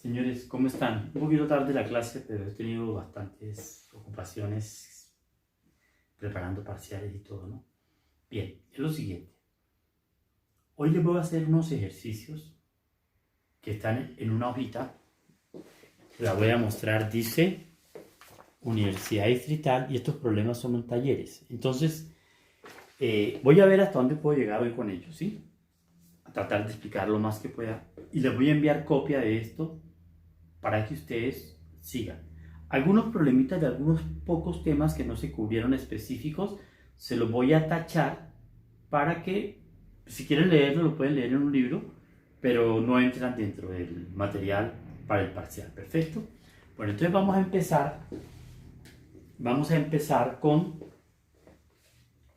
Señores, ¿cómo están? Un poquito tarde la clase, pero he tenido bastantes ocupaciones preparando parciales y todo, ¿no? Bien, es lo siguiente. Hoy les voy a hacer unos ejercicios que están en una hojita. La voy a mostrar, dice Universidad Distrital, y estos problemas son en talleres. Entonces, voy a ver hasta dónde puedo llegar hoy con ellos, ¿sí? A tratar de explicar lo más que pueda. Y les voy a enviar copia de esto para que ustedes sigan. Algunos problemitas de algunos pocos temas que no se cubrieron específicos, se los voy a tachar para que, si quieren leerlo, lo pueden leer en un libro, pero no entran dentro del material para el parcial. Perfecto. Bueno, entonces vamos a empezar con,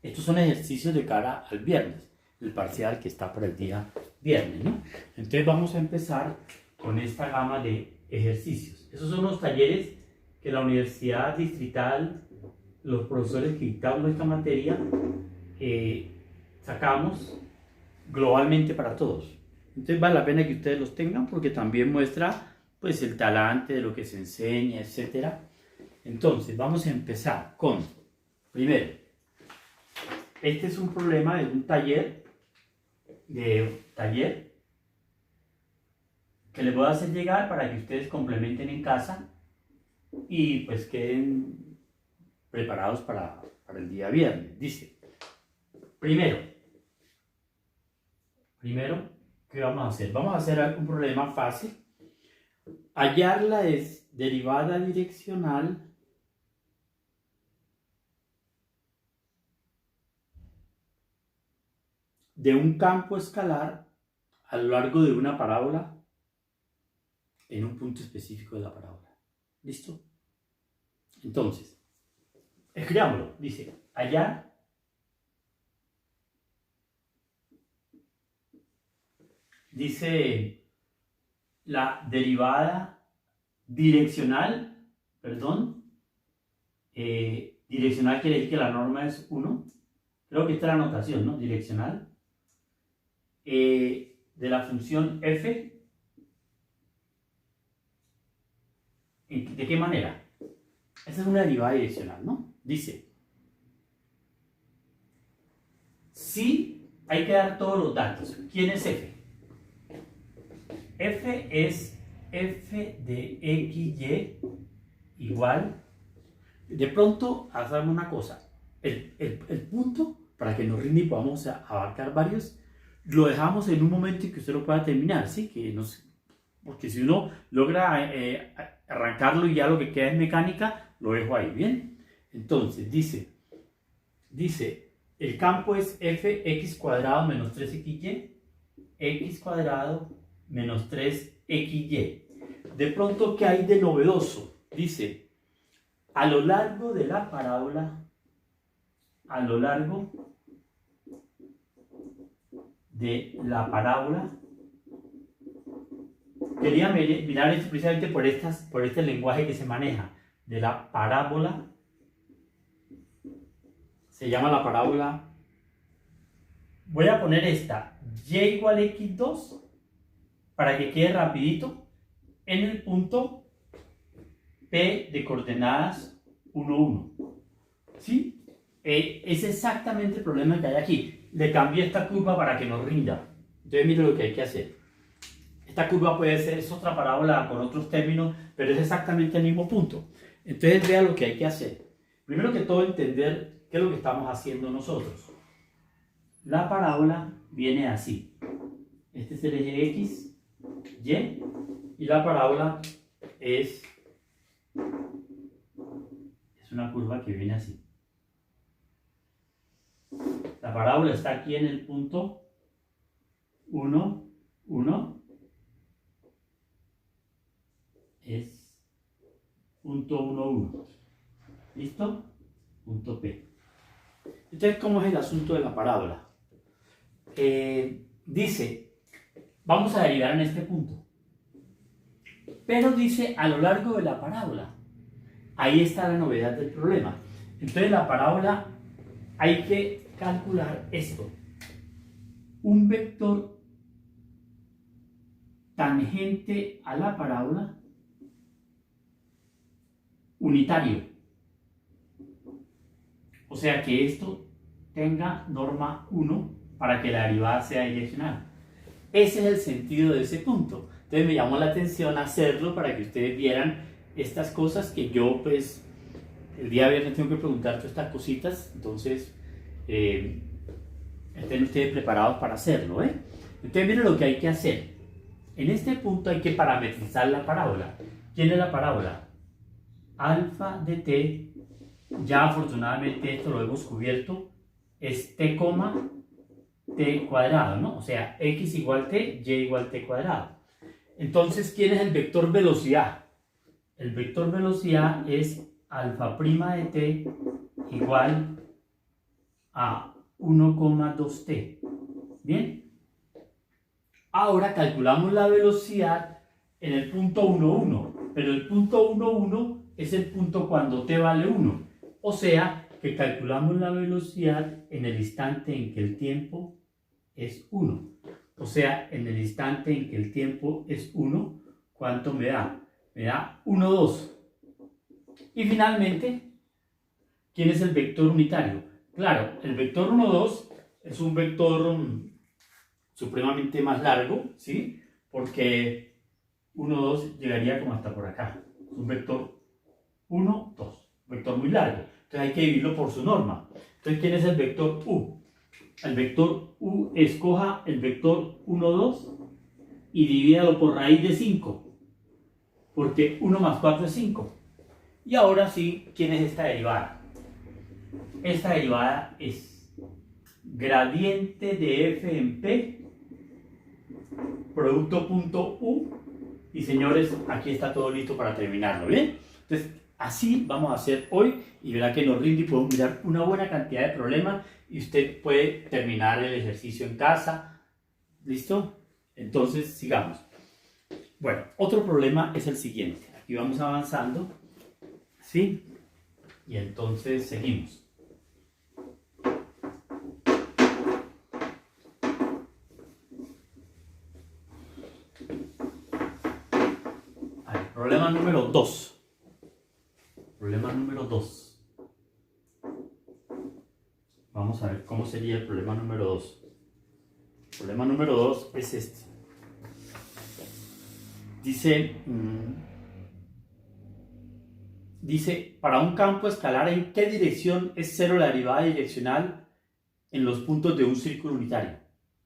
estos son ejercicios de cara al viernes, el parcial que está para el día viernes, ¿no? Entonces vamos a empezar con esta gama de ejercicios. Esos son los talleres que la Universidad Distrital, los profesores que dictamos esta materia, sacamos globalmente para todos. Entonces vale la pena que ustedes los tengan porque también muestra pues el talante de lo que se enseña, etc. Entonces vamos a empezar con, primero, este es un problema de un taller, que les voy a hacer llegar para que ustedes complementen en casa y pues queden preparados para el día viernes. Dice, primero, ¿qué vamos a hacer? Vamos a hacer un problema fácil. Hallar la derivada direccional de un campo escalar a lo largo de una parábola en un punto específico de la parábola. ¿Listo? Entonces, escribámoslo. Dice, hallar dice la derivada direccional, direccional quiere decir que la norma es 1. Creo que esta es la notación, ¿no? Direccional. De la función f. ¿De qué manera? Esa es una derivada direccional, ¿no? Dice, si hay que dar todos los datos. ¿Quién es f? F es f de xy igual. De pronto, hacemos una cosa. El punto, para que nos rinde y podamos abarcar varios, lo dejamos en un momento en que usted lo pueda terminar, ¿sí? Porque si uno logra arrancarlo y ya lo que queda es mecánica, lo dejo ahí, ¿bien? Entonces, dice, el campo es fx cuadrado menos 3xy, x cuadrado menos 3xy. De pronto, ¿qué hay de novedoso? Dice, a lo largo de la parábola, quería mirar esto precisamente por este lenguaje que se maneja, de la parábola. Se llama la parábola, voy a poner esta, y igual a x2, para que quede rapidito, en el punto P de coordenadas 1, 1. ¿Sí? Es exactamente el problema que hay aquí. Le cambié esta curva para que nos rinda. Entonces mire lo que hay que hacer. Esta curva puede ser, es otra parábola con otros términos, pero es exactamente el mismo punto. Entonces vea lo que hay que hacer. Primero que todo, entender qué es lo que estamos haciendo nosotros. La parábola viene así. Este es el eje X, Y, y la parábola es una curva que viene así. La parábola está aquí en el punto 1, 1. Es punto 1, 1. ¿Listo? Punto P. Entonces, ¿cómo es el asunto de la parábola? Dice, vamos a derivar en este punto. Pero dice a lo largo de la parábola. Ahí está la novedad del problema. Entonces, la parábola hay que calcular esto. Un vector tangente a la parábola unitario. O sea que esto tenga norma 1 para que la derivada sea direccional. Ese es el sentido de ese punto. Entonces me llamó la atención hacerlo para que ustedes vieran estas cosas que yo pues el día viernes tengo que preguntar todas estas cositas. Entonces estén ustedes preparados para hacerlo. Entonces miren lo que hay que hacer. En este punto hay que parametrizar la parábola. ¿Quién es la parábola? Alfa de t. Ya afortunadamente esto lo hemos cubierto. Es t, t cuadrado, ¿no? O sea, x igual t, y igual t cuadrado. Entonces, ¿quién es el vector velocidad? El vector velocidad es alfa prima de t igual a 1,2t. ¿Bien? Ahora calculamos la velocidad en el punto 1, 1. Pero el punto 1, 1 es el punto cuando t vale 1. O sea, que calculamos la velocidad en el instante en que el tiempo es 1. O sea, en el instante en que el tiempo es 1, ¿cuánto me da? Me da 1, 2. Y finalmente, ¿quién es el vector unitario? Claro, el vector 1, 2 es un vector supremamente más largo, ¿sí? Porque 1, 2 llegaría como hasta por acá. Es un vector 1, 2. Vector muy largo. Entonces hay que dividirlo por su norma. Entonces, ¿quién es el vector u? El vector u, escoja el vector 1, 2 y divídalo por raíz de 5. Porque 1 más 4 es 5. Y ahora sí, ¿quién es esta derivada? Esta derivada es gradiente de f en p, producto punto u. Y señores, aquí está todo listo para terminarlo, ¿bien? Entonces, así vamos a hacer hoy y verá que nos rinde y podemos mirar una buena cantidad de problemas y usted puede terminar el ejercicio en casa. ¿Listo? Entonces, sigamos. Bueno, otro problema es el siguiente. Aquí vamos avanzando, ¿sí? Y entonces seguimos. Problema número 2. Problema número 2. Vamos a ver cómo sería el problema número 2. El problema número 2 es este. Dice, para un campo escalar, ¿en qué dirección es cero la derivada direccional en los puntos de un círculo unitario?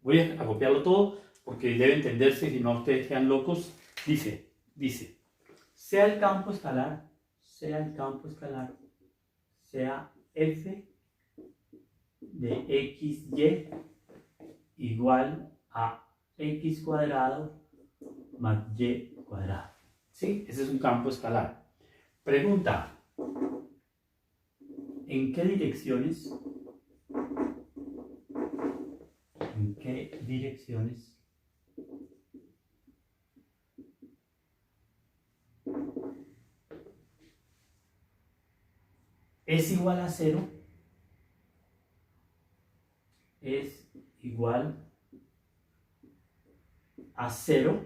Voy a copiarlo todo porque debe entenderse, si no ustedes quedan locos. Dice, sea el campo escalar, sea f de xy igual a x cuadrado más y cuadrado. ¿Sí? Ese es un campo escalar. Pregunta, ¿en qué direcciones es igual a 0? Es igual a 0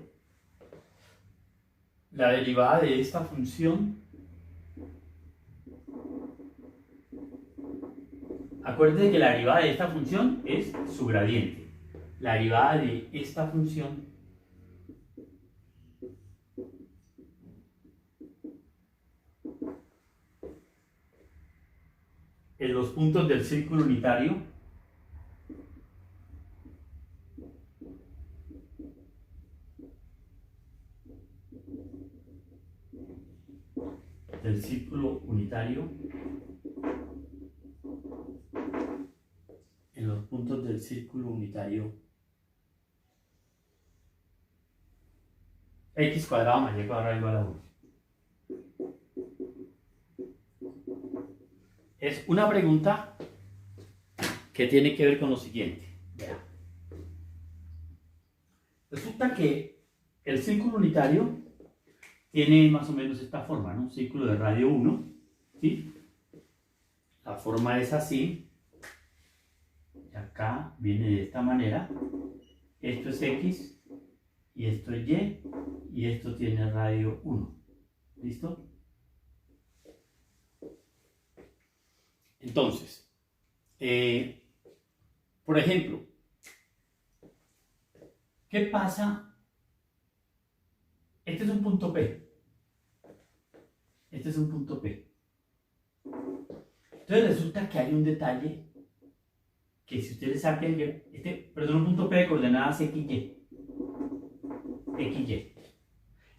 la derivada de esta función. Acuérdense que la derivada de esta función es su gradiente. La derivada de esta función en los puntos del círculo unitario en los puntos del círculo unitario x cuadrado más y cuadrado igual a 1. Es una pregunta que tiene que ver con lo siguiente. Vea. Resulta que el círculo unitario tiene más o menos esta forma, ¿no? Círculo de radio 1, ¿sí? La forma es así. Y acá viene de esta manera. Esto es x y esto es y, y esto tiene radio 1. ¿Listo? Entonces, por ejemplo, ¿qué pasa? Este es un punto P. Este es un punto P. Entonces resulta que hay un detalle que si ustedes sacan un punto P de coordenadas XY. XY.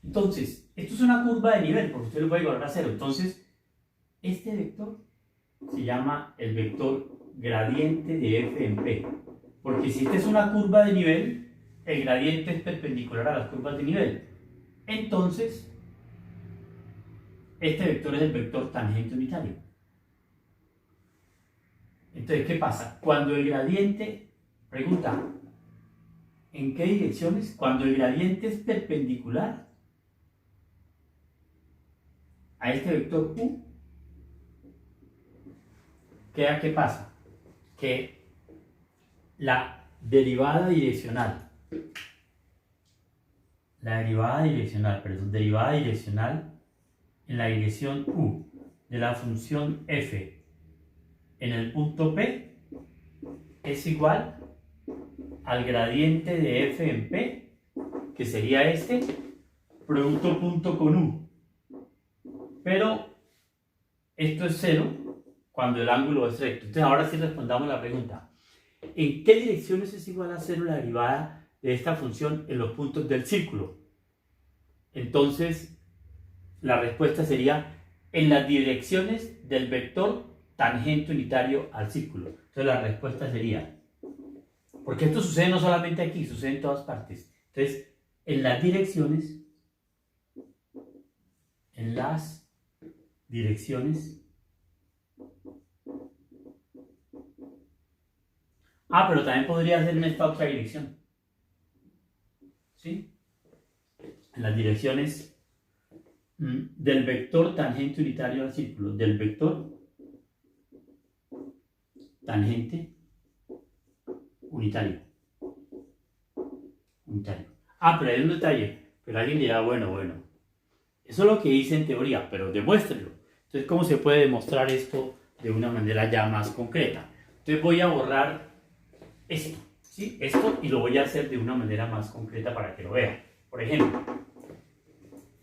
Entonces, esto es una curva de nivel, porque usted lo puede igualar a 0. Entonces, este vector se llama el vector gradiente de f en P. Porque si esta es una curva de nivel, el gradiente es perpendicular a las curvas de nivel. Entonces, este vector es el vector tangente unitario. Entonces, ¿qué pasa? Cuando el gradiente, pregunta, ¿en qué direcciones? Cuando el gradiente es perpendicular a este vector U, ¿qué pasa? Que la derivada direccional en la dirección U de la función f en el punto P es igual al gradiente de f en P, que sería este, producto punto con U. Pero esto es 0 cuando el ángulo es recto. Entonces ahora sí respondamos la pregunta. ¿En qué direcciones es igual a 0 la derivada de esta función en los puntos del círculo? Entonces la respuesta sería en las direcciones del vector tangente unitario al círculo. Entonces la respuesta sería, porque esto sucede no solamente aquí, sucede en todas partes. Entonces, en las direcciones pero también podría ser en esta otra dirección. ¿Sí? En las direcciones del vector tangente unitario al círculo, del vector tangente unitario. Pero hay un detalle. Pero alguien dirá, bueno, eso es lo que hice en teoría, pero demuéstrelo. Entonces, ¿cómo se puede demostrar esto de una manera ya más concreta? Entonces voy a borrar esto, ¿sí? Esto, y lo voy a hacer de una manera más concreta para que lo vean. Por ejemplo,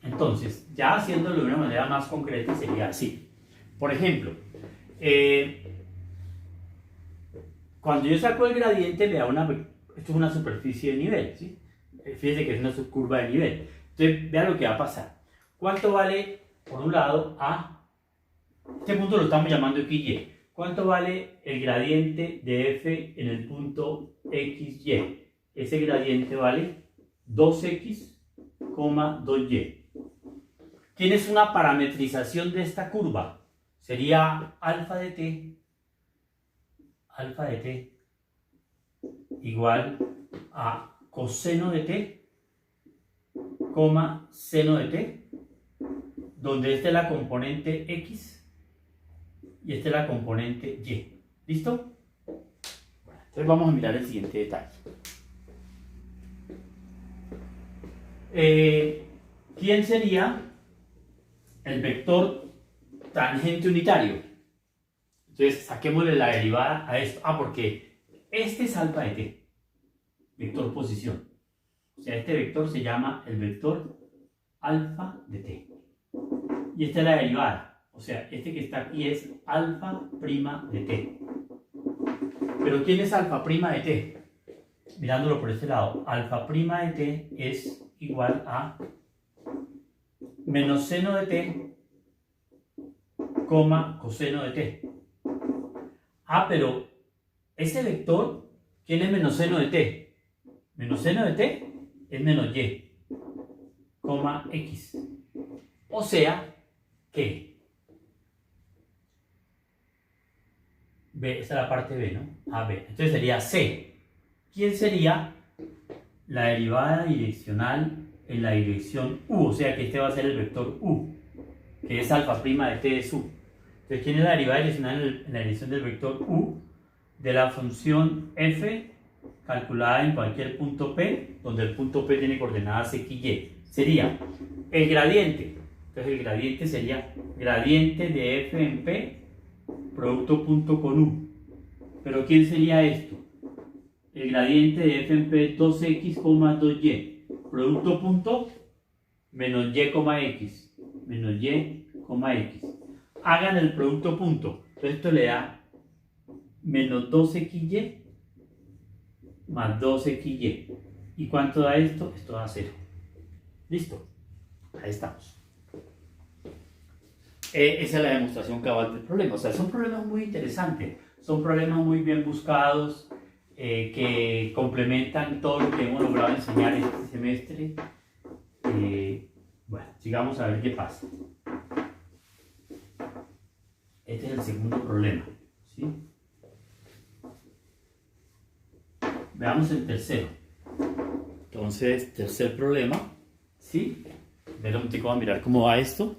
entonces, ya haciéndolo de una manera más concreta sería así. Por ejemplo, cuando yo saco el gradiente, esto es una superficie de nivel, ¿sí? Fíjense que es una subcurva de nivel. Entonces, vean lo que va a pasar. ¿Cuánto vale, por un lado, este punto lo estamos llamando XY? ¿Cuánto vale el gradiente de f en el punto XY? Ese gradiente vale 2x, 2y. ¿Tienes una parametrización de esta curva? Sería alfa de t igual a coseno de t, seno de t, donde esta es la componente x y esta es la componente y. ¿Listo? Bueno, entonces vamos a mirar el siguiente detalle. ¿Quién sería el vector tangente unitario? Entonces saquémosle la derivada a esto. Porque este es alfa de t, vector posición. O sea, este vector se llama el vector alfa de t. Y esta es la derivada. O sea, este que está aquí es alfa prima de t. ¿Pero quién es alfa prima de t? Mirándolo por este lado, alfa prima de t es igual a menos seno de t, coseno de t. Pero ese vector tiene menos seno de t. Menos seno de t es menos y, x. O sea que B, esta es la parte B, ¿no? AB. Entonces sería C. ¿Quién sería la derivada direccional en la dirección U? O sea que este va a ser el vector U, que es alfa prima de t es U. Entonces, ¿quién es la derivada direccional en la dirección del vector U de la función f calculada en cualquier punto P, donde el punto P tiene coordenadas X y Y. Sería el gradiente. Entonces el gradiente sería gradiente de F en P, producto punto con U. ¿Pero quién sería esto? El gradiente de F en P es 2X, 2Y. Producto punto menos Y, X. Menos Y, X. Hagan el producto punto. Entonces esto le da menos 2XY más 2XY. ¿Y cuánto da esto? Esto da 0. ¿Listo? Ahí estamos. Esa es la demostración cabal del problema. O sea, son problemas muy interesantes. Son problemas muy bien buscados que complementan todo lo que hemos logrado enseñar este semestre. Bueno, sigamos a ver qué pasa. Este es el segundo problema, ¿sí? Veamos el tercero. Entonces, tercer problema, ¿sí? Vamos a mirar cómo va esto.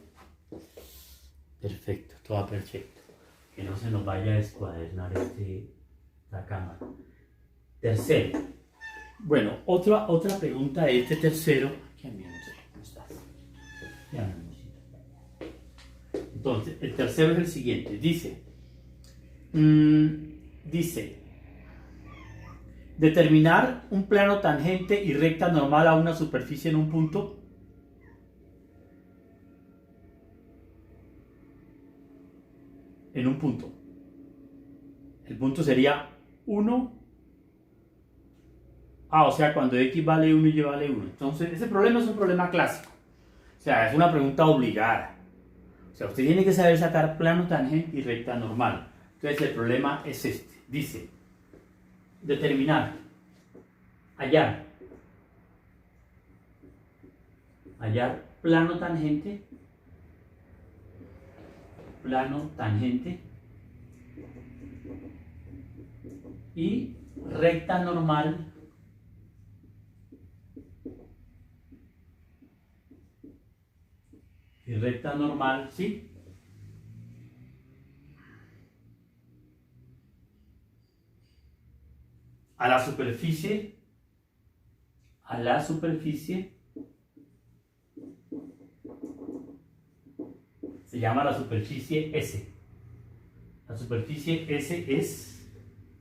Perfecto, todo va perfecto. Que no se nos vaya a descuadernar la cámara. Tercero. Bueno, otra pregunta de este tercero. ¿Cómo estás? Ya, entonces, el tercero es el siguiente. Dice, determinar un plano tangente y recta normal a una superficie en un punto. En un punto. El punto sería 1. O sea, cuando X vale 1 y Y vale 1. Entonces, ese problema es un problema clásico. O sea, es una pregunta obligada. O sea, usted tiene que saber sacar plano tangente y recta normal. Entonces, el problema es este. Dice, determinar, hallar plano tangente y recta normal ¿sí? A la superficie se llama la superficie S. La superficie S es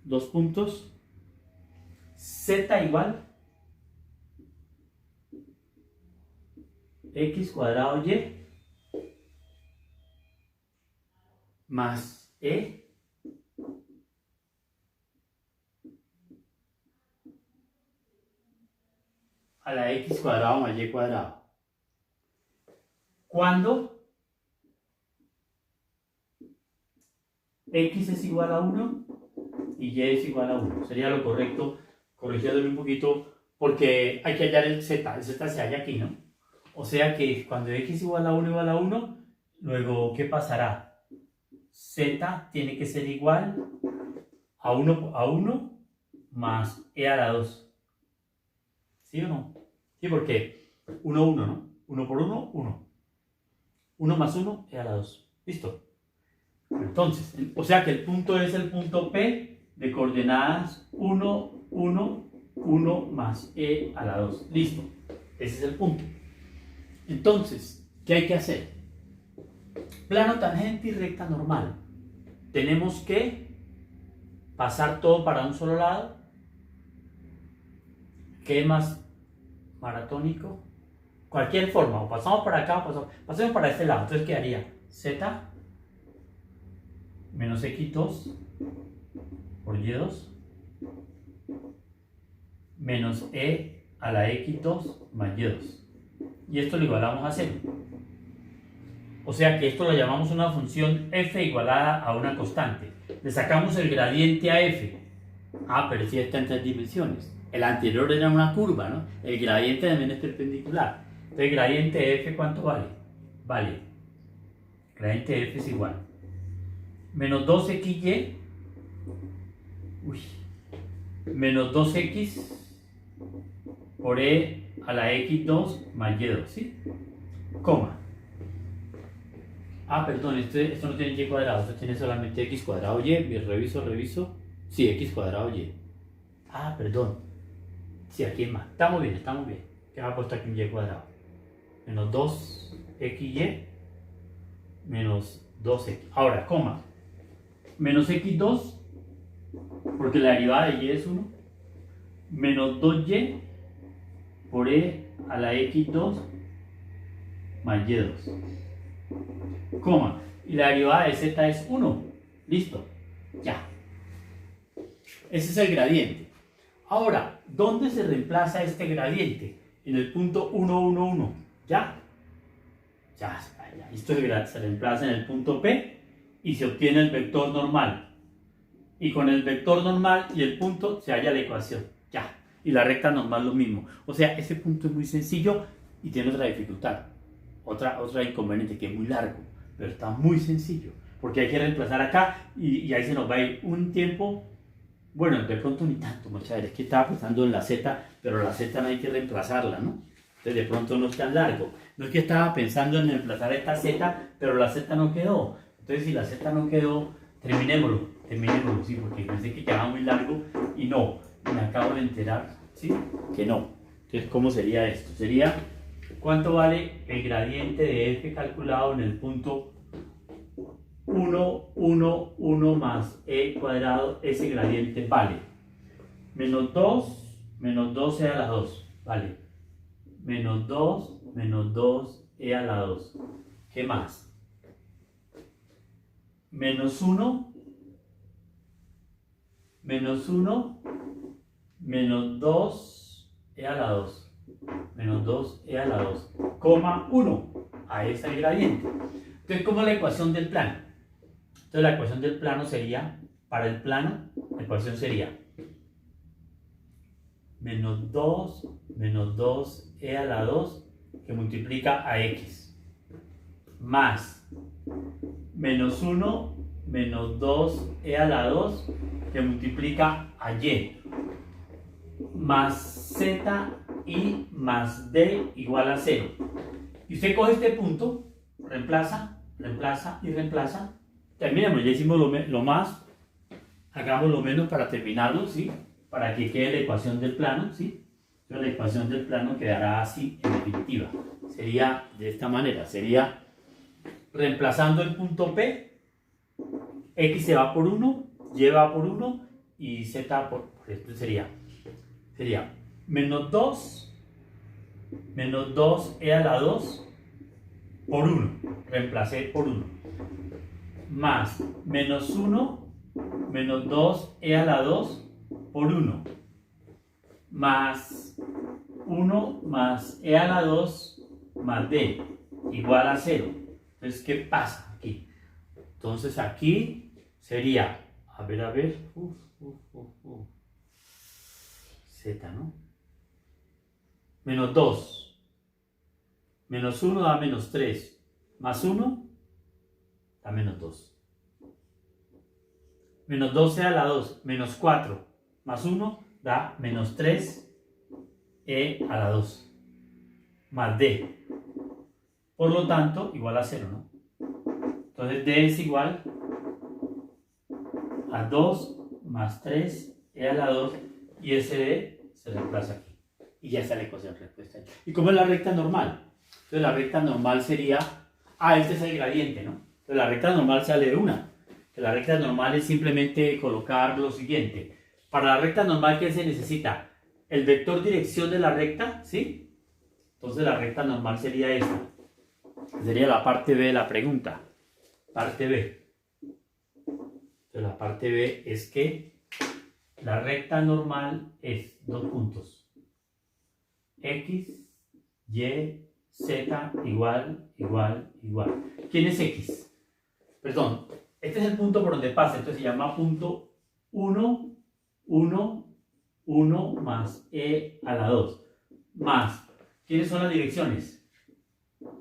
2 puntos, Z igual X cuadrado Y más E a la X cuadrado más Y cuadrado. Cuando X es igual a 1 y Y es igual a 1. Sería lo correcto, corrigiéndolo un poquito, porque hay que hallar el Z. El Z se halla aquí, ¿no? O sea que cuando X igual a 1, luego, ¿qué pasará? Z tiene que ser igual a 1 más E a la 2. ¿Sí o no? Sí, porque 1, 1, ¿no? 1 por 1, 1. 1 más 1, E a la 2. ¿Listo? Entonces, o sea que el punto es el punto P de coordenadas 1, 1, 1 más E a la 2. Listo. Ese es el punto. Entonces, ¿qué hay que hacer? Plano tangente y recta normal. Tenemos que pasar todo para un solo lado. ¿Qué es más maratónico? Cualquier forma, o pasamos para acá o pasemos para este lado. Entonces quedaría Z menos X2 por Y2 menos E a la X2 más Y2. Y esto lo igualamos a 0. O sea que esto lo llamamos una función f igualada a una constante. Le sacamos el gradiente a f. Pero sí está en 3 dimensiones. El anterior era una curva, ¿no? El gradiente también es perpendicular. Entonces, el gradiente de f, ¿cuánto vale? Vale. Gradiente de f es igual. Menos 2xy. Menos 2x por e a la x2 más y2, ¿sí? Coma. Perdón, esto no tiene y cuadrado, esto tiene solamente x cuadrado y. Reviso. Sí, x cuadrado y. Perdón. Sí, aquí es más. Estamos bien, estamos bien. ¿Qué ha puesto aquí un y cuadrado? Menos 2xy menos 2x. Ahora, coma. Menos x2, porque la derivada de y es 1. Menos 2y por e a la x2 más y2. Coma. Y la derivada de z es 1. Listo. Ya. Ese es el gradiente. Ahora, ¿dónde se reemplaza este gradiente? En el punto 1, 1, 1. ¿Ya? Ya. Esto se reemplaza en el punto P y se obtiene el vector normal. Y con el vector normal y el punto se halla la ecuación. Ya. Y la recta normal lo mismo. O sea, ese punto es muy sencillo y tiene otra dificultad. Otra inconveniente, que es muy largo. Pero está muy sencillo. Porque hay que reemplazar acá y ahí se nos va a ir un tiempo. Bueno, de pronto ni tanto, muchachos. Es que estaba pensando en la Z, pero la Z no hay que reemplazarla, ¿no? Entonces de pronto no es tan largo. No es que estaba pensando en reemplazar esta Z, pero la Z no quedó. Entonces si la Z no quedó, terminémoslo, sí, porque pensé que quedaba muy largo y no. Me acabo de enterar, ¿sí? Que no. Entonces, ¿cómo sería esto? Sería, ¿cuánto vale el gradiente de f calculado en el punto 1, 1, 1 más e cuadrado? Ese gradiente vale menos 2e a la 2, vale. Menos 2 e a la 2. ¿Qué más? Menos 1, menos 2 e a la 2. Menos 2 e a la 2, coma 1. Ahí está el gradiente. Entonces, ¿cómo es la ecuación del plano? Entonces, la ecuación del plano sería, para el plano, la ecuación sería menos 2 e a la 2 que multiplica a x más menos 1 menos 2 e a la 2 que multiplica a y más z y más d igual a 0. Y usted coge este punto, reemplaza y reemplaza. Terminemos, ya hicimos lo más, hagamos lo menos para terminarlo, ¿sí? Para que quede la ecuación del plano, ¿sí? Entonces la ecuación del plano quedará así en definitiva. Sería de esta manera, sería reemplazando el punto P, x se va por 1, y va por 1 y z por esto sería menos 2 e a la 2 por 1, reemplacé por 1, más menos 1 menos 2 e a la 2 por 1, más 1 más e a la 2 más d igual a 0. Entonces, ¿qué pasa aquí? Entonces aquí sería, a ver, z, ¿no? Menos 2, menos 1 da menos 3, más 1 da menos 2. Menos 12 a la 2, menos 4, más 1 da menos 3 e a la 2, más d. Por lo tanto, igual a 0, ¿no? Entonces d es igual a 2 más 3 e a la 2 y ese d se reemplaza aquí. Y ya está la ecuación respuesta. ¿Y cómo es la recta normal? Entonces la recta normal sería, este es el gradiente, ¿no? Entonces la recta normal sale de una. Que la recta normal es simplemente colocar lo siguiente. Para la recta normal, ¿qué se necesita? El vector dirección de la recta, ¿sí? Entonces la recta normal sería esta. Sería la parte B de la pregunta. Parte B. Entonces la parte B es que la recta normal es dos puntos. X, Y, Z igual. ¿Quién es X? Perdón, este es el punto por donde pasa, entonces se llama punto 1, 1, 1 más e a la 2. Más, ¿quiénes son las direcciones?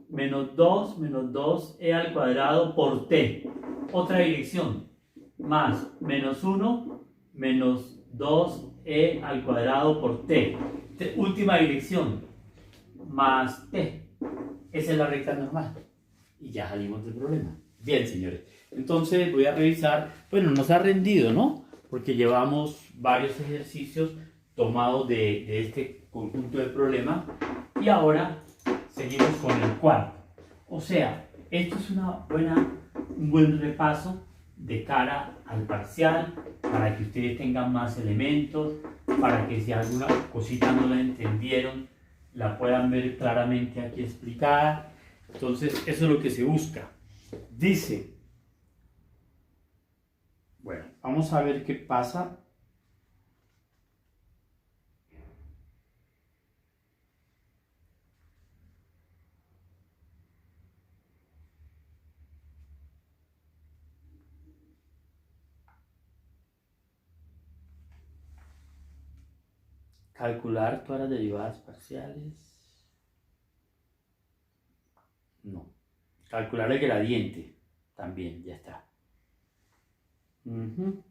Menos 2 e al cuadrado por t. Otra dirección, más menos 1, menos 2 e al cuadrado por t. Última dirección, más t. Esa es la recta normal. Y ya salimos del problema. Bien, señores. Entonces voy a revisar. Bueno, nos ha rendido, ¿no? Porque llevamos varios ejercicios tomado de este conjunto de problemas. Y ahora seguimos con el cuarto. O sea, esto es un buen repaso de cara al parcial, para que ustedes tengan más elementos, para que si alguna cosita no la entendieron, la puedan ver claramente aquí explicada. Entonces, eso es lo que se busca. Dice, bueno, vamos a ver qué pasa. Calcular todas las derivadas parciales. No. Calcular el gradiente. También, ya está. Fíjate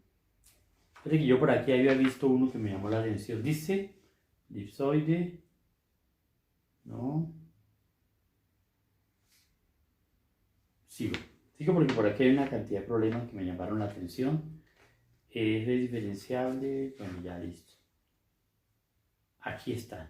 que yo por aquí había visto uno que me llamó la atención. Dice, elipsoide. No. Sigo porque por aquí hay una cantidad de problemas que me llamaron la atención. Es diferenciable. Bueno, ya listo. Aquí están.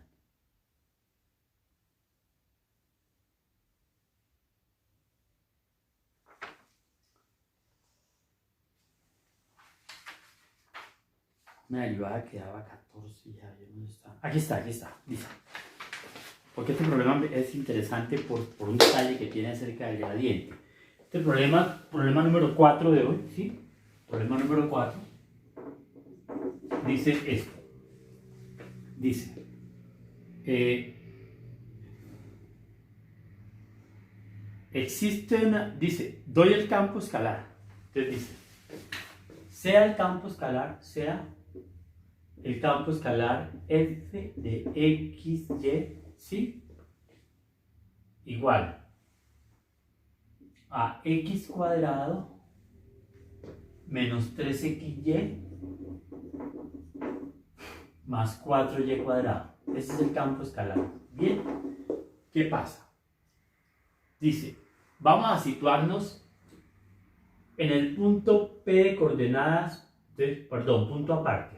Una derivada que daba 14, ya ¿dónde está? Aquí está, dice. Porque este problema es interesante por un detalle que tiene acerca del gradiente. Este problema número 4 de hoy, ¿sí? Problema número 4, dice esto. Dice, doy el campo escalar. Entonces dice, sea el campo escalar f de x, y, ¿sí? Igual a x cuadrado menos 3xy más 4y cuadrado. Ese es el campo escalar. Bien, ¿qué pasa? Dice, vamos a situarnos en el punto P de coordenadas, punto aparte.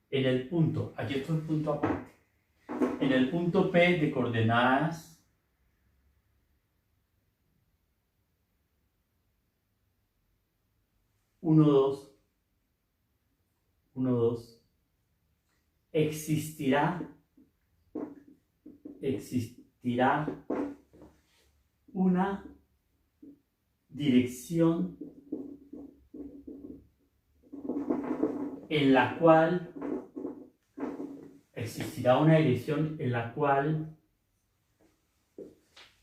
En el punto, aquí está el punto aparte. En el punto P de coordenadas 1, 2, existirá una dirección en la cual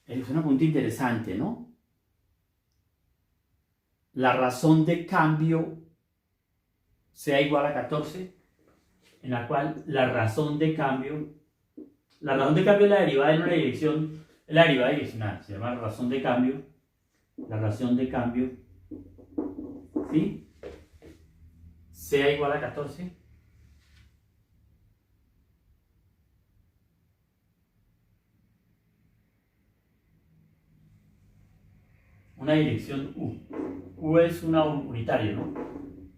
es una pregunta interesante, ¿no? La razón de cambio sea igual a 14, en la cual la razón de cambio es la derivada en una dirección, la derivada direccional, se llama razón de cambio, ¿sí? Sea igual a 14. Una dirección U. U es una unitaria, ¿no?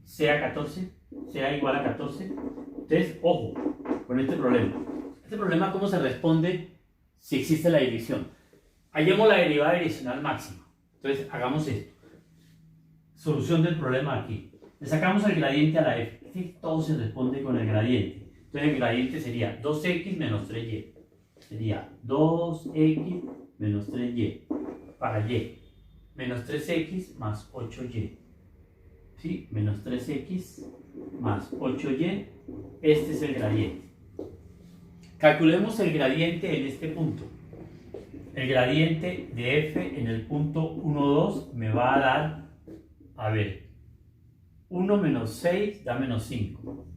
Sea 14, sea igual a 14. Entonces, ojo con este problema. Este problema, ¿cómo se responde si existe la dirección? Hallemos la derivada direccional máxima. Entonces, hagamos esto. Solución del problema aquí. Le sacamos el gradiente a la f. Todo se responde con el gradiente. Entonces, el gradiente sería 2x menos 3y. Sería 2x menos 3y. Para y. Menos 3x más 8y. ¿Sí? Menos 3x más 8y. Este es el gradiente. Calculemos el gradiente en este punto. El gradiente de f en el punto 1, 2 me va a dar, 1 menos 6 da menos 5,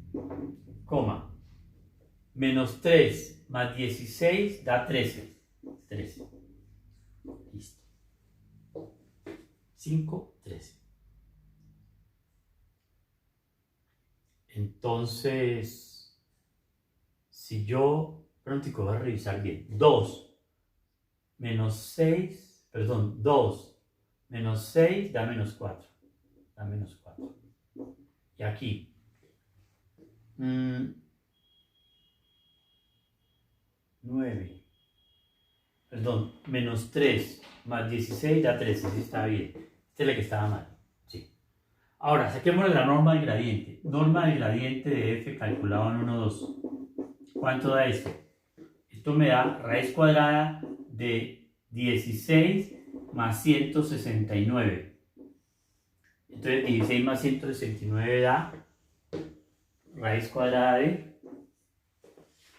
menos 3 más 16 da 13. Listo. 5, 13. Entonces, si yo, pronto voy a revisar bien, 2 menos 6 da menos 4. Y aquí, 9, perdón, menos 3 más 16 da 13, sí está bien. Esta es la que estaba mal, sí. Ahora, saquemos la norma del gradiente. Norma del gradiente de f calculado en 1, 2. ¿Cuánto da esto? Esto me da raíz cuadrada de 16 más 169. Entonces 16 más 169 da raíz cuadrada de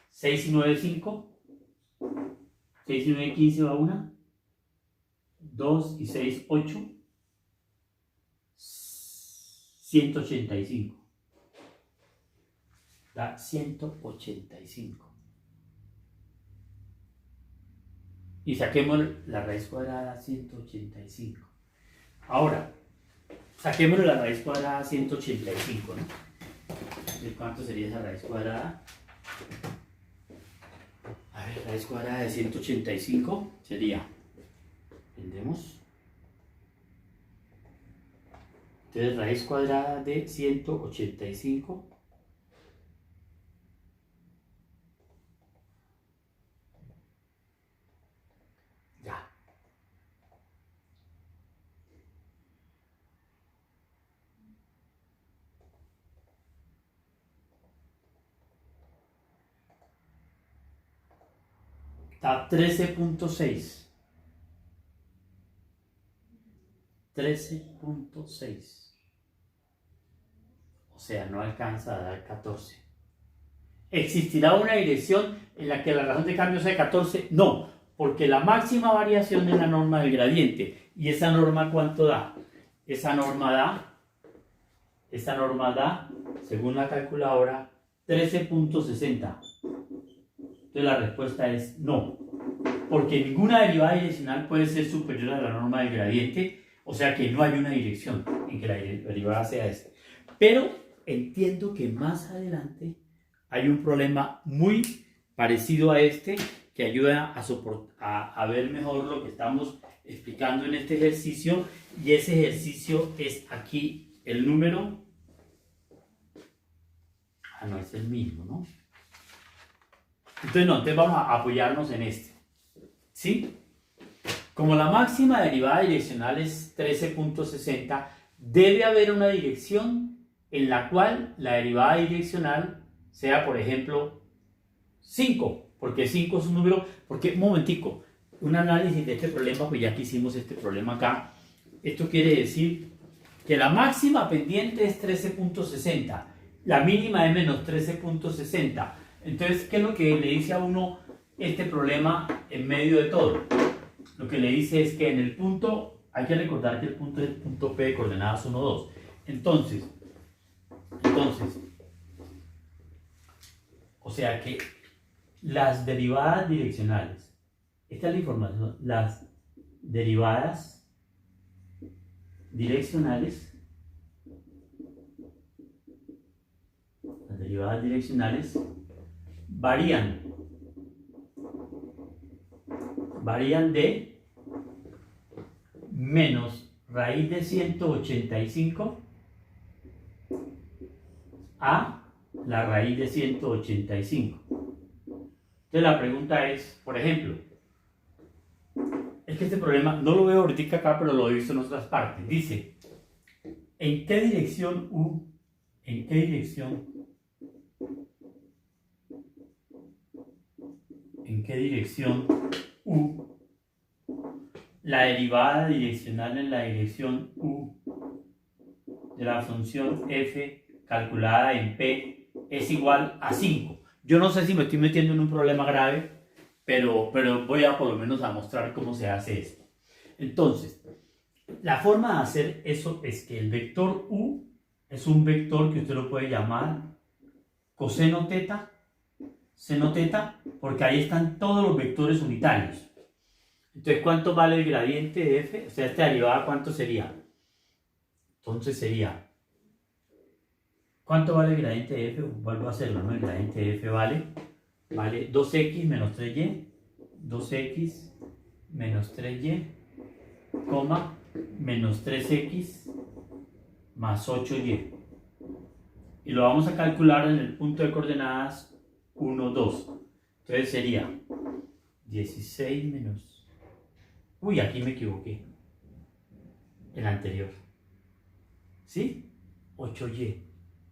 6 y 9, 5. 6 y 9, 15 va 1. 2 y 6, 8. 185. Da 185. Y saquemos la raíz cuadrada de 185. Ahora, saquemos la raíz cuadrada de 185, ¿no? ¿De cuánto sería esa raíz cuadrada? A ver, raíz cuadrada de 185 sería, ¿entendemos? Entonces, raíz cuadrada de 185 ya. Da 13.6. 13.6. O sea, no alcanza a dar 14. ¿Existirá una dirección en la que la razón de cambio sea 14? No, porque la máxima variación es la norma del gradiente. ¿Y esa norma cuánto da? Esa norma da, según la calculadora, 13.60. Entonces la respuesta es no, porque ninguna derivada direccional puede ser superior a la norma del gradiente, o sea que no hay una dirección en que la derivada sea esta. Pero entiendo que más adelante hay un problema muy parecido a este que ayuda a ver mejor lo que estamos explicando en este ejercicio, y ese ejercicio es aquí el número. No es el mismo, ¿no? Entonces vamos a apoyarnos en este, ¿sí? Como la máxima derivada direccional es 13.60, debe haber una dirección en la cual la derivada direccional sea, por ejemplo, 5, porque 5 es un número, porque, un momentico, un análisis de este problema, pues ya que hicimos este problema acá, esto quiere decir que la máxima pendiente es 13.60, la mínima es menos 13.60. Entonces, ¿qué es lo que le dice a uno este problema en medio de todo? Lo que le dice es que en el punto, hay que recordar que el punto es el punto P de coordenadas 1, 2. Entonces, o sea que las derivadas direccionales, esta es la información, las derivadas direccionales varían de menos raíz de 185 a la raíz de 185. Entonces la pregunta es, por ejemplo, es que este problema no lo veo ahorita acá, pero lo he visto en otras partes. Dice, ¿en qué dirección U la derivada direccional en la dirección U de la función f calculada en P es igual a 5? Yo no sé si me estoy metiendo en un problema grave, pero voy a por lo menos a mostrar cómo se hace esto. Entonces, la forma de hacer eso es que el vector U es un vector que usted lo puede llamar coseno teta, seno teta, porque ahí están todos los vectores unitarios. Entonces, ¿cuánto vale el gradiente de f? O sea, esta derivada, ¿cuánto sería? Entonces sería, ¿cuánto vale el gradiente de f? Vuelvo a hacerlo, ¿no? El gradiente de f vale 2x menos 3y, 2x menos 3y, menos 3x más 8y. y lo vamos a calcular en el punto de coordenadas 1, 2. Entonces sería 16 menos... Uy, aquí me equivoqué. El anterior. ¿Sí? 8y.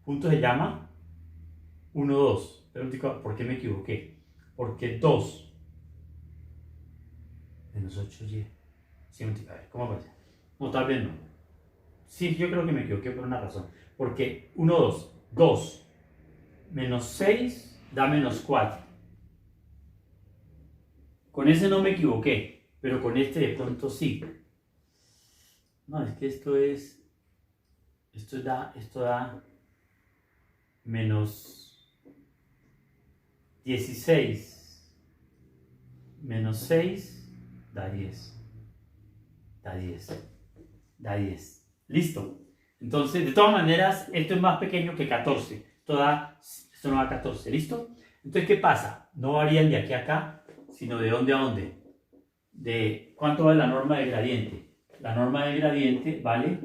Punto se llama 1, 2. Pero ¿por qué me equivoqué? Porque 2 menos 8y. Sí, a ver, ¿cómo parece? No, tal vez no. Sí, yo creo que me equivoqué por una razón. Porque 1, 2. 2 menos 6 da menos 4. Con ese no me equivoqué, pero con este de pronto sí. No, es que esto da menos 16 menos 6 da 10. Da 10. Da 10. Listo. Entonces, de todas maneras, esto es más pequeño que 14. Esto no da 14. ¿Listo? Entonces, ¿qué pasa? No varían de aquí a acá, sino de dónde a dónde. De cuánto vale la norma de gradiente. La norma de gradiente vale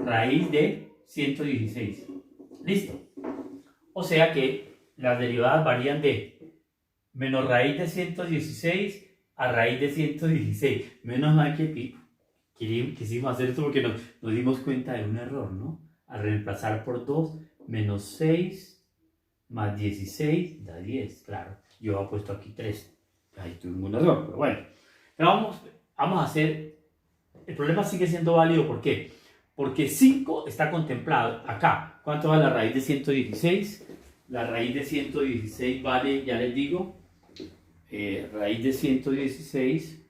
raíz de 116. ¿Listo? O sea que las derivadas varían de menos raíz de 116 a raíz de 116. Menos mal que quisimos hacer esto porque nos dimos cuenta de un error, ¿no? Al reemplazar por 2, menos 6 más 16 da 10, claro. Yo he puesto aquí 3. Ahí tuvimos un error, pero bueno. Pero vamos a hacer... El problema sigue siendo válido, ¿por qué? Porque 5 está contemplado acá. ¿Cuánto vale la raíz de 116? La raíz de 116 vale, ya les digo, raíz de 116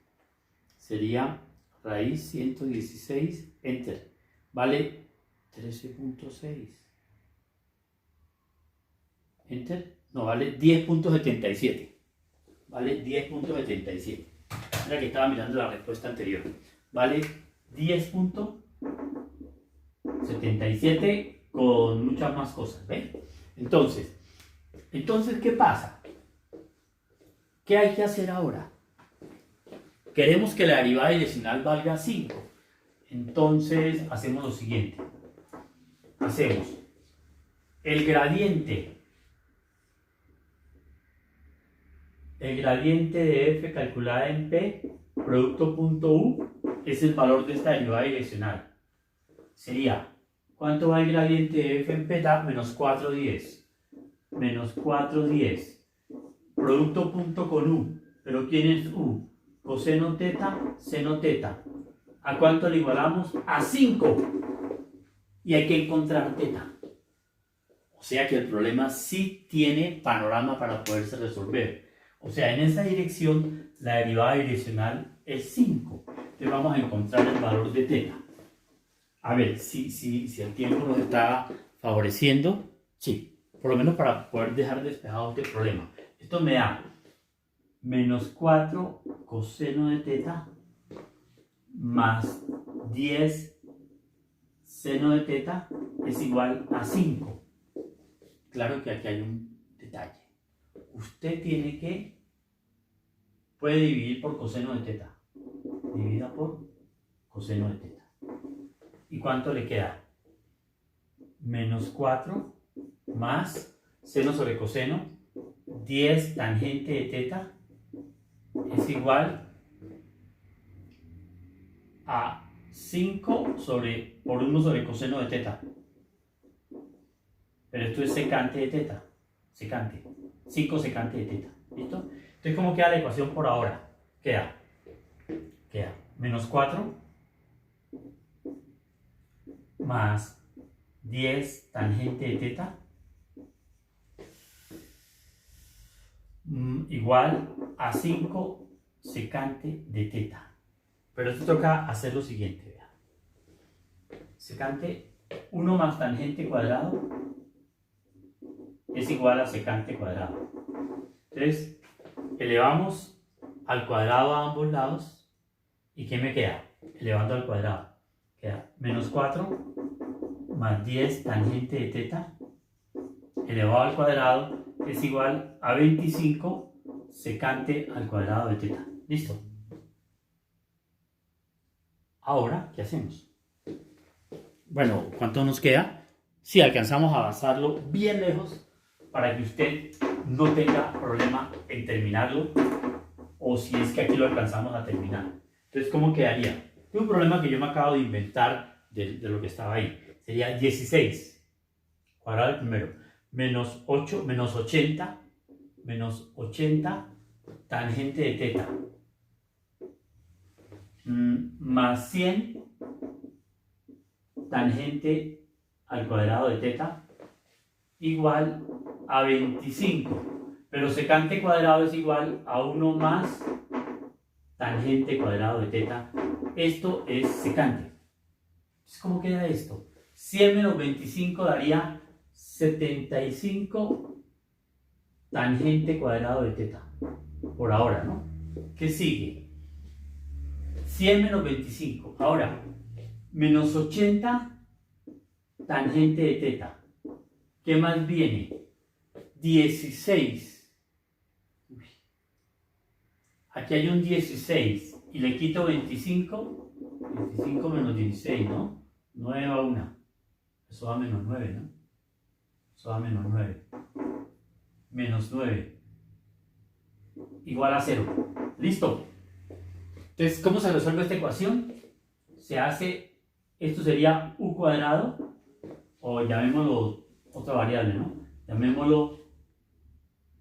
sería raíz 116, enter, vale 13.6. Enter, no, vale 10.77. Vale 10.77. Mira que estaba mirando la respuesta anterior. Vale 10.77 con muchas más cosas, ¿ven? Entonces, ¿qué pasa? ¿Qué hay que hacer ahora? Queremos que la derivada direccional valga 5. Entonces, hacemos lo siguiente. Hacemos el gradiente de f calculada en p, producto punto u, es el valor de esta derivada direccional. Sería, ¿cuánto va el gradiente de f en p? Da menos 4,10. Menos 4,10. Producto punto con u. ¿Pero quién es u? Coseno teta, seno teta. ¿A cuánto le igualamos? A 5. Y hay que encontrar teta. O sea que el problema sí tiene panorama para poderse resolver. O sea, en esa dirección, la derivada direccional es 5. Entonces vamos a encontrar el valor de teta. A ver, si el tiempo nos está favoreciendo, sí. Por lo menos para poder dejar despejado este problema. Esto me da menos 4 coseno de teta más 10 seno de teta es igual a 5. Claro que aquí hay un detalle. Usted puede dividir por coseno de teta. Divida por coseno de teta. ¿Y cuánto le queda? Menos 4 más seno sobre coseno, 10 tangente de teta es igual a 5 por 1 sobre coseno de teta. Pero esto es secante de teta. Secante. 5 secante de teta. ¿Listo? Entonces, ¿cómo queda la ecuación por ahora? Queda menos 4 más 10 tangente de teta igual a 5 secante de teta. Pero esto toca hacer lo siguiente. Vea. Secante 1 más tangente cuadrado es igual a secante cuadrado. Entonces, elevamos al cuadrado a ambos lados. ¿Y qué me queda? Elevando al cuadrado. Queda menos 4 más 10 tangente de teta elevado al cuadrado es igual a 25 secante al cuadrado de teta. ¿Listo? Ahora, ¿qué hacemos? Bueno, ¿cuánto nos queda? si alcanzamos a avanzarlo bien lejos para que usted no tenga problema en terminarlo, o si es que aquí lo alcanzamos a terminar. Entonces, ¿cómo quedaría? Tengo un problema que yo me acabo de inventar de lo que estaba ahí. Sería 16 cuadrado al primero, menos 8, menos 80 tangente de teta, más 100 tangente al cuadrado de teta, igual a 25. Pero secante cuadrado es igual a 1 más tangente cuadrado de teta. Esto es secante. Entonces, ¿cómo queda esto? 100 menos 25 daría 75 tangente cuadrado de teta. Por ahora, ¿no? ¿Qué sigue? 100 menos 25. Ahora, menos 80 tangente de teta. ¿Qué más viene? 16. Aquí hay un 16 y le quito 25. 25 menos 16, ¿no? 9 a 1. Eso da menos 9, ¿no? Eso da menos 9. Menos 9. Igual a 0. ¿Listo? Entonces, ¿cómo se resuelve esta ecuación? Se hace, esto sería u cuadrado, o llamémoslo otra variable, ¿no? Llamémoslo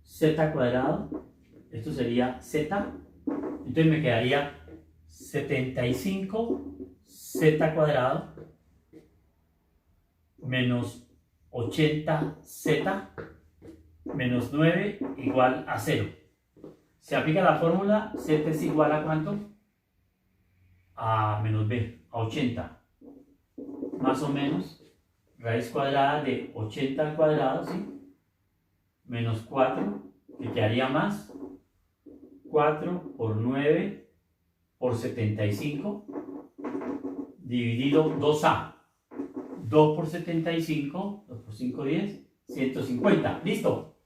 z cuadrado. Esto sería z. Entonces me quedaría 75 z cuadrado menos 80 z menos 9 igual a 0. Se aplica la fórmula, z es igual a ¿cuánto? A menos b, a 80. Más o menos, raíz cuadrada de 80 al cuadrado, ¿sí? Menos 4, que quedaría más. 4 por 9 por 75 dividido 2a. 2 por 75, 2 por 5, 10, 150. ¿Listo?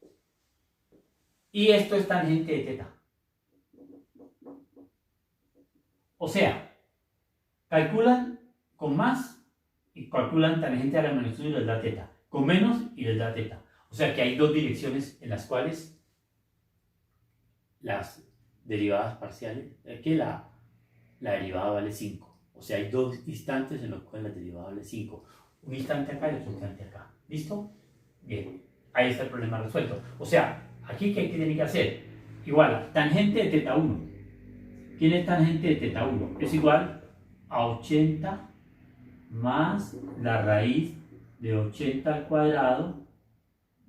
Y esto es tangente de teta. O sea, calculan con más y calculan tangente a la magnitud y les da teta. Con menos y les da teta. O sea que hay dos direcciones en las cuales las derivadas parciales, que la derivada vale 5. O sea, hay dos instantes en los cuales la derivada vale 5. Un instante acá y otro instante acá. ¿Listo? Bien, ahí está el problema resuelto. O sea, aquí ¿qué tiene que hacer? Igual, tangente de teta 1. ¿Quién es tangente de teta 1? Es igual a 80 más la raíz de 80 al cuadrado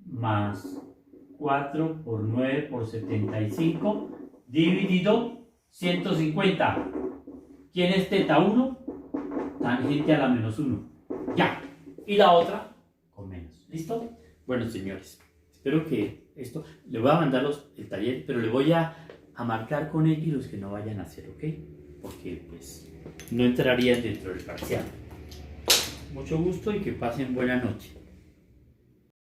más 4 por 9 por 75 dividido 150. ¿Quién es teta 1? Tangente a la menos 1. Ya. Y la otra con menos. ¿Listo? Bueno, señores, espero que esto... Le voy a mandar el taller, pero le voy a marcar con ellos los que no vayan a hacer, ¿ok? Porque, pues, no entrarían dentro del parcial. Mucho gusto y que pasen buena noche.